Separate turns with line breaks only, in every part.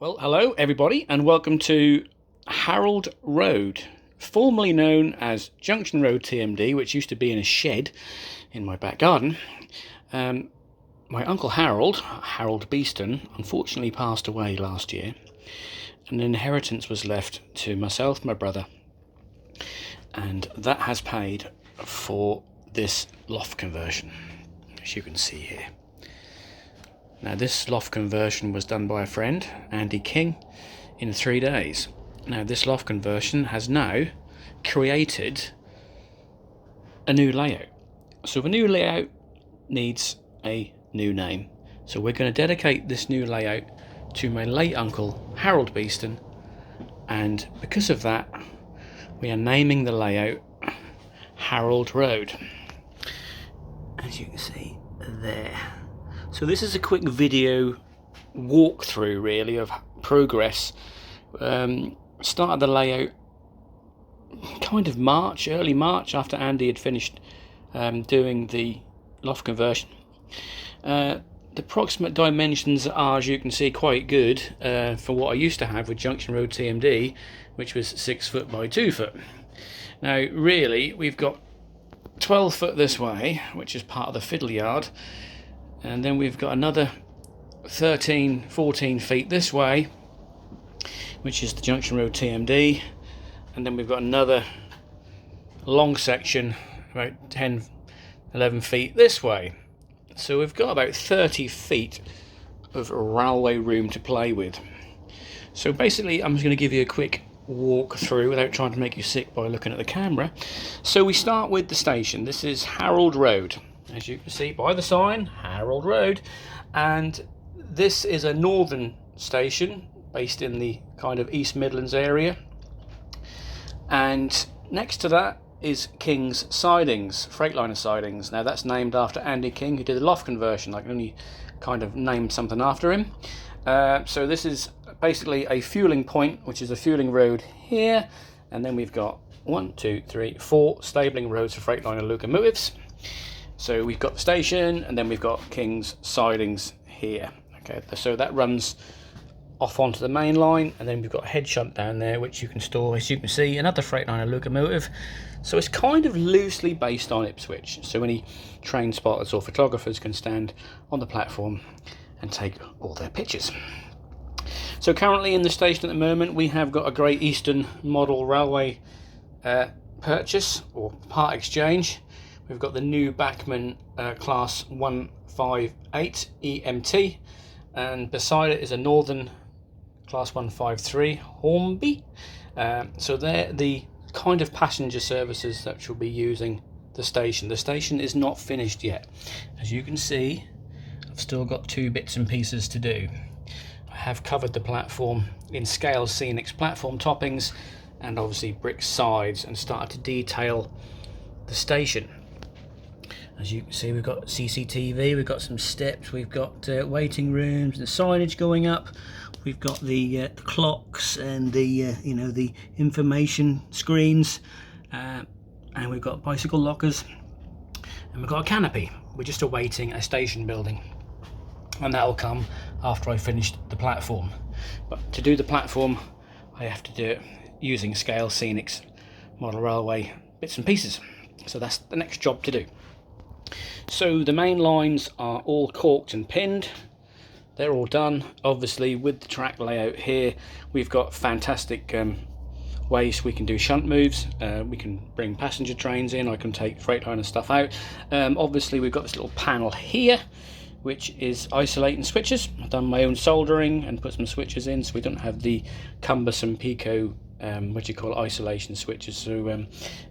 Well, hello everybody, and welcome to Harold Road, formerly known as Junction Road TMD, which used to be in a shed in my back garden. My uncle Harold Beeston, unfortunately passed away last year, and an inheritance was left to myself, my brother, and that has paid for this loft conversion, as you can see here. Now, this loft conversion was done by a friend, Andy King, in 3 days. Now, this loft conversion has now created a new layout. So the new layout needs a new name. So we're going to dedicate this new layout to my late uncle, Harold Beeston. And because of that, we are naming the layout Harold Road. As you can see there. So this is a quick video walkthrough really of progress. Started the layout kind of early March, after Andy had finished doing the loft conversion. The approximate dimensions are, as you can see, quite good for what I used to have with Junction Road TMD, which was 6 foot by 2 foot. Now really we've got 12 foot this way, which is part of the fiddle yard. And then we've got another 14 feet this way, which is the Junction Road TMD. And then we've got another long section, about 11 feet this way. So we've got about 30 feet of railway room to play with. So basically, I'm just going to give you a quick walk through without trying to make you sick by looking at the camera. So we start with the station. This is Harold Road. As you can see by the sign, Harold Road, and this is a northern station based in the kind of East Midlands area, and next to that is King's Sidings, Freightliner Sidings. Now that's named after Andy King, who did the loft conversion. I can only kind of name something after him. So this is basically a fueling point, which is a fueling road here, and then we've got 1, 2, 3, 4 stabling roads for Freightliner locomotives. So we've got the station, and then we've got King's Sidings here. Okay, so that runs off onto the main line, and then we've got a head shunt down there, which you can store, as you can see, another Freightliner locomotive. So it's kind of loosely based on Ipswich. So any train spotters or photographers can stand on the platform and take all their pictures. So currently in the station at the moment, we have got a Great Eastern model railway purchase or part exchange. We've got the new Bachmann class 158 EMT, and beside it is a Northern class 153 Hornby. So they're the kind of passenger services that will be using the station. The station is not finished yet. As you can see, I've still got 2 bits and pieces to do. I have covered the platform in Scale Scenics platform toppings and obviously brick sides, and started to detail the station. As you can see, we've got CCTV, we've got some steps, we've got waiting rooms, the signage going up, we've got the clocks and the the information screens, and we've got bicycle lockers, and we've got a canopy. We're just awaiting a station building, and that'll come after I finished the platform. But to do the platform, I have to do it using Scale Scenics model railway bits and pieces. So that's the next job to do. So the main lines are all corked and pinned. They're all done. Obviously with the track layout here, we've got fantastic ways we can do shunt moves. We can bring passenger trains in. I can take Freightliner stuff out. Obviously we've got this little panel here, which is isolating switches. I've done my own soldering and put some switches in, so we don't have the cumbersome Pico isolation switches. So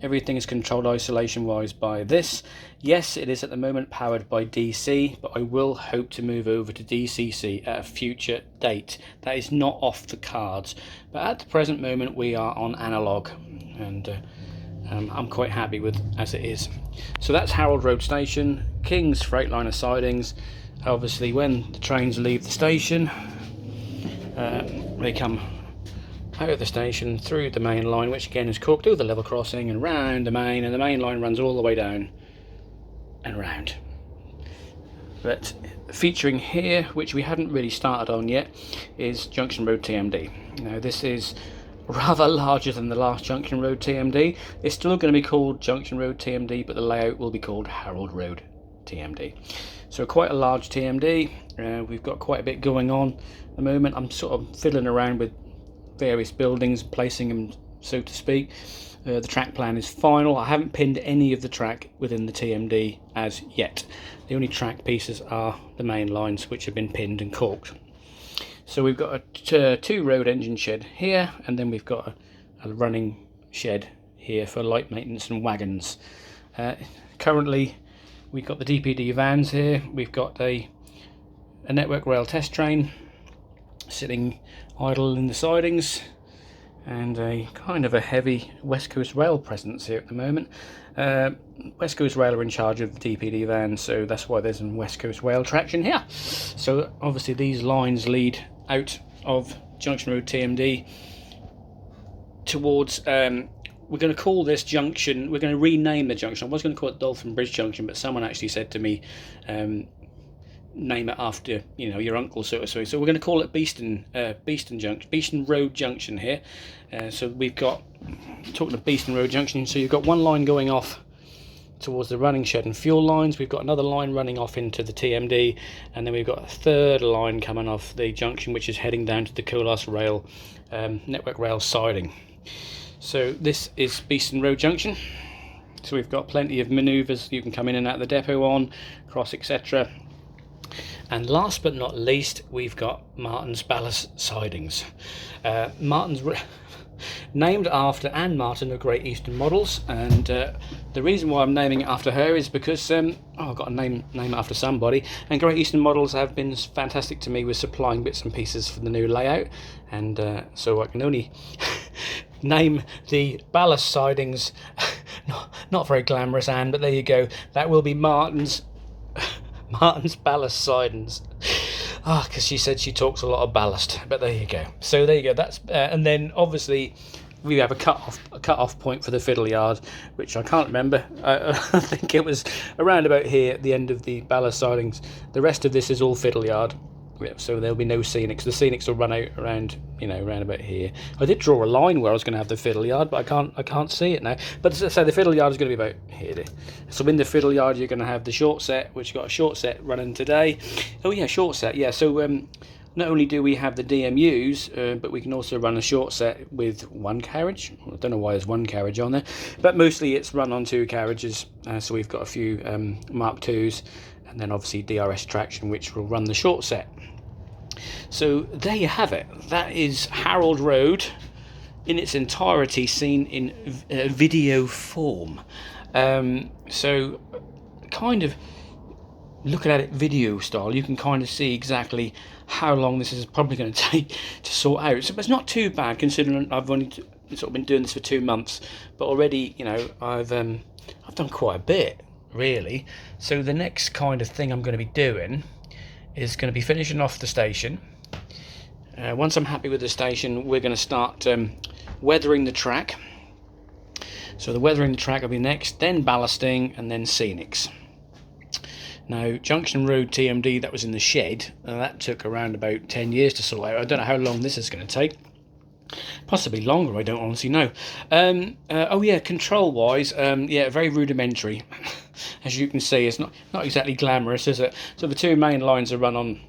everything is controlled isolation wise by this. Yes, it is at the moment powered by DC, but I will hope to move over to DCC at a future date. That is not off the cards, but at the present moment we are on analog, and I'm quite happy with as it is. So that's Harold Road Station, King's Freightliner Sidings. Obviously when the trains leave the station, they come out of the station through the main line, which again is corked, through the level crossing and round the main, and the main line runs all the way down and round. But featuring here, which we hadn't really started on yet, is Junction Road TMD. Now this is rather larger than the last Junction Road TMD. It's still going to be called Junction Road TMD, but the layout will be called Harold Road TMD. So quite a large TMD. We've got quite a bit going on at the moment. I'm sort of fiddling around with various buildings, placing them, so to speak. The track plan is final. I haven't pinned any of the track within the TMD as yet. The only track pieces are the main lines, which have been pinned and caulked. So we've got a two road engine shed here, and then we've got a running shed here for light maintenance and wagons. Currently we've got the DPD vans here. We've got a network rail test train sitting idle in the sidings, and a kind of a heavy West Coast Rail presence here at the moment. West Coast Rail are in charge of the DPD vans, so that's why there's some West Coast Rail traction here. So obviously these lines lead out of Junction Road TMD towards, we're going to call this junction, we're going to rename the junction. I was going to call it Dolphin Bridge Junction, but someone actually said to me, name it after, you know, your uncle, so to speak. So we're going to call it Beeston Road Junction here. So we've got, talking of Beeston Road Junction, so you've got one line going off towards the running shed and fuel lines. We've got another line running off into the TMD, and then we've got a third line coming off the junction, which is heading down to the Colas Rail network rail siding. So this is Beeston Road Junction. So we've got plenty of manoeuvres you can come in and out of the depot on, cross, etc. And last but not least, we've got Martin's ballast sidings. Martin's named after Anne Martin of Great Eastern Models, and the reason why I'm naming it after her is because I've got to name it after somebody, and Great Eastern Models have been fantastic to me with supplying bits and pieces for the new layout, and so I can only name the ballast sidings. Not very glamorous, Anne, but there you go. That will be Martin's ballast sidings. Because she said she talks a lot of ballast, but there you go. So there you go. That's and then obviously we have a cut off point for the fiddle yard, which I can't remember. I think it was around about here at the end of the ballast sidings. The rest of this is all fiddle yard. So there'll be no scenics. The scenics will run out around, you know, around about here. I did draw a line where I was going to have the fiddle yard, but I can't see it now. But so the fiddle yard is going to be about here. So in the fiddle yard, you're going to have the short set, which got a short set running today. Oh yeah, short set. Yeah. So not only do we have the DMUs, but we can also run a short set with one carriage. I don't know why there's one carriage on there, but mostly it's run on two carriages. So we've got a few Mark IIs, and then obviously DRS traction, which will run the short set. So there you have it. That is Harold Road in its entirety, seen in video form. So kind of looking at it video style, you can kind of see exactly how long this is probably going to take to sort out. So it's not too bad considering I've only sort of been doing this for 2 months, but already, you know, I've done quite a bit really. So the next kind of thing I'm going to be doing is going to be finishing off the station. Once I'm happy with the station, we're going to start weathering the track. So the weathering the track will be next, then ballasting, and then scenics. Now, Junction Road TMD, that was in the shed, that took around about 10 years to sort out. I don't know how long this is going to take. Possibly longer, I don't honestly know. Oh yeah, control wise, yeah, very rudimentary. As you can see, it's not exactly glamorous, is it? So the two main lines are run on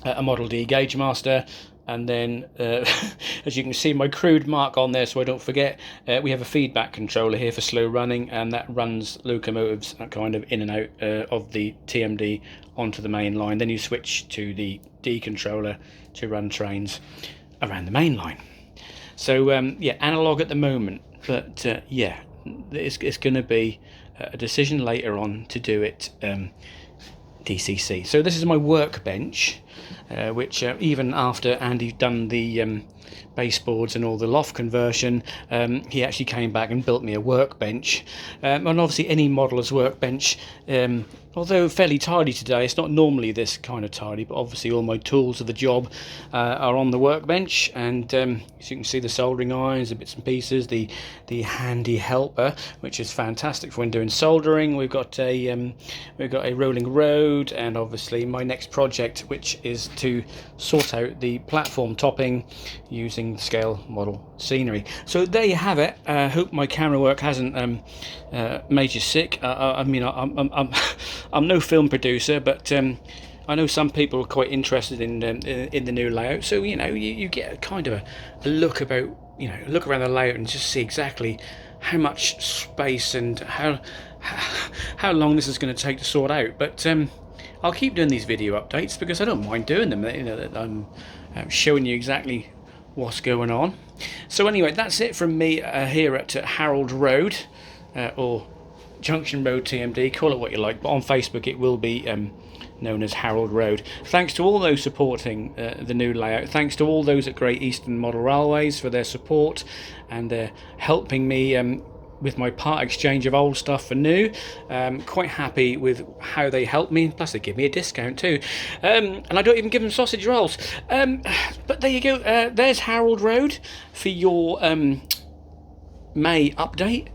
a Model D Gauge Master, and then as you can see my crude mark on there so I don't forget, we have a feedback controller here for slow running, and that runs locomotives kind of in and out of the TMD onto the main line. Then you switch to the D controller to run trains around the main line. So yeah, analog at the moment, but yeah, it's going to be a decision later on to do it DCC. So this is my workbench. which even after Andy done the baseboards and all the loft conversion, he actually came back and built me a workbench. And obviously any modeller's workbench, although fairly tidy today, it's not normally this kind of tidy, but obviously all my tools of the job are on the workbench, and as you can see, the soldering irons, the bits and pieces, the handy helper, which is fantastic for when doing soldering. We've got a rolling road, and obviously my next project, which is to sort out the platform topping using scale model scenery. So there you have it. Hope my camera work hasn't made you sick. I mean, I'm no film producer, but I know some people are quite interested in the new layout. So you get a kind of a look about, look around the layout and just see exactly how much space and how long this is going to take to sort out. But I'll keep doing these video updates because I don't mind doing them. I'm showing you exactly what's going on. So anyway, that's it from me here at Harold Road, or Junction Road TMD, call it what you like, but on Facebook it will be known as Harold Road. Thanks to all those supporting the new layout. Thanks to all those at Great Eastern Model Railways for their support and helping me with my part exchange of old stuff for new. Quite happy with how they help me, plus they give me a discount too, and I don't even give them sausage rolls, but there you go. There's Harold Road for your May update.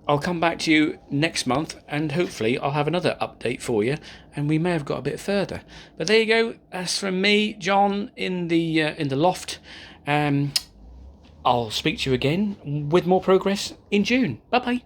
I'll come back to you next month, and hopefully I'll have another update for you, and we may have got a bit further. But there you go. That's from me, John, in the loft. I'll speak to you again with more progress in June. Bye bye.